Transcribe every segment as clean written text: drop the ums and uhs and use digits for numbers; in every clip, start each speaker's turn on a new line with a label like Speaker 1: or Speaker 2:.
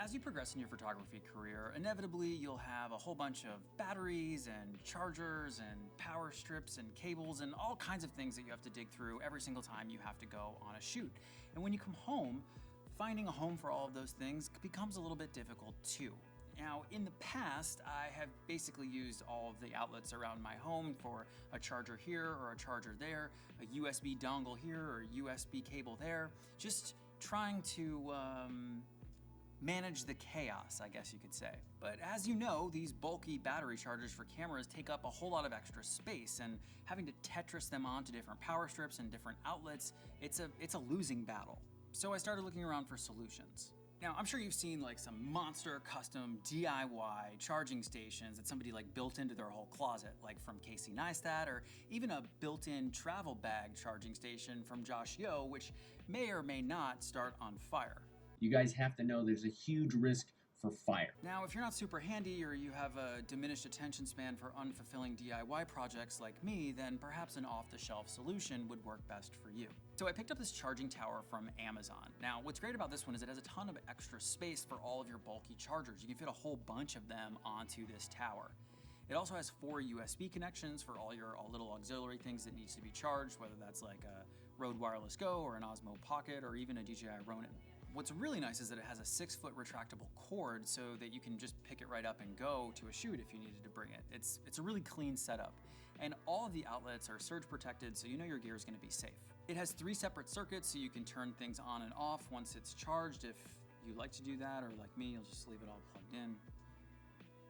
Speaker 1: As you progress in your photography career, inevitably you'll have a whole bunch of batteries and chargers and power strips and cables and all kinds of things that you have to dig through every single time you have to go on a shoot. And when you come home, finding a home for all of those things becomes a little bit difficult too. Now, in the past, I have basically used all of the outlets around my home for a charger here or a charger there, a USB dongle here or a USB cable there, just trying to manage the chaos, I guess you could say. But as you know, these bulky battery chargers for cameras take up a whole lot of extra space, and having to Tetris them onto different power strips and different outlets, it's a losing battle. So I started looking around for solutions. Now, I'm sure you've seen like some monster custom DIY charging stations that somebody like built into their whole closet, like from Casey Neistat, or even a built-in travel bag charging station from Josh Yo, which may or may not start on fire.
Speaker 2: You guys have to know there's a huge risk for fire.
Speaker 1: Now, if you're not super handy or you have a diminished attention span for unfulfilling DIY projects like me, then perhaps an off-the-shelf solution would work best for you. So I picked up this charging tower from Amazon. Now, what's great about this one is it has a ton of extra space for all of your bulky chargers. You can fit a whole bunch of them onto this tower. It also has 4 USB connections for all your little auxiliary things that needs to be charged, whether that's like a Rode Wireless Go or an Osmo Pocket or even a DJI Ronin. What's really nice is that it has a 6-foot retractable cord so that you can just pick it right up and go to a shoot if you needed to bring it. It's a really clean setup. And all of the outlets are surge protected, so you know your gear is gonna be safe. It has 3 separate circuits, so you can turn things on and off once it's charged if you like to do that, or like me, you'll just leave it all plugged in.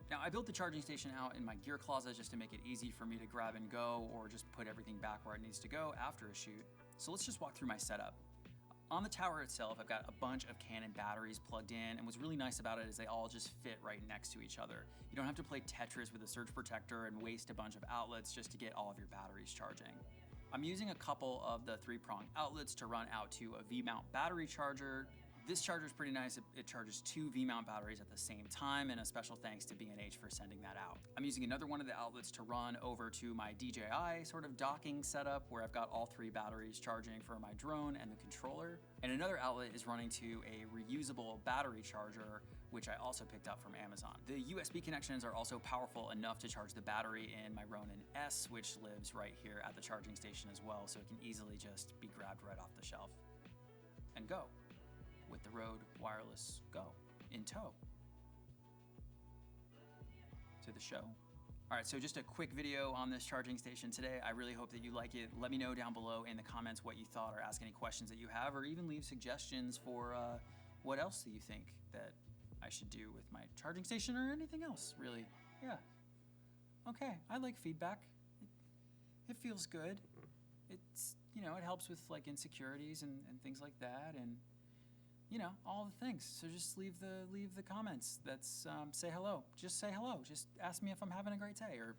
Speaker 1: Now, I built the charging station out in my gear closet just to make it easy for me to grab and go, or just put everything back where it needs to go after a shoot. So let's just walk through my setup. On the tower itself, I've got a bunch of Canon batteries plugged in, and what's really nice about it is they all just fit right next to each other. You don't have to play Tetris with a surge protector and waste a bunch of outlets just to get all of your batteries charging. I'm using a couple of the 3-prong outlets to run out to a V-mount battery charger. This charger is pretty nice. It charges 2 V-mount batteries at the same time, and a special thanks to B&H for sending that out. I'm using another one of the outlets to run over to my DJI sort of docking setup where I've got all 3 batteries charging for my drone and the controller. And another outlet is running to a reusable battery charger, which I also picked up from Amazon. The USB connections are also powerful enough to charge the battery in my Ronin S, which lives right here at the charging station as well, so it can easily just be grabbed right off the shelf and go with the Rode Wireless Go in tow to the show. All right, so just a quick video on this charging station today. I really hope that you like it. Let me know down below in the comments what you thought, or ask any questions that you have, or even leave suggestions for what else do you think that I should do with my charging station, or anything else, really. Yeah. Okay, I like feedback. It feels good. It's, you know, it helps with like insecurities and things like that, and you know, all the things. So just leave the comments. That's say hello. Just say hello. Just ask me if I'm having a great day, or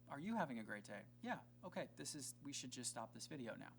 Speaker 1: are you having a great day? Yeah. Okay. We should just stop this video now.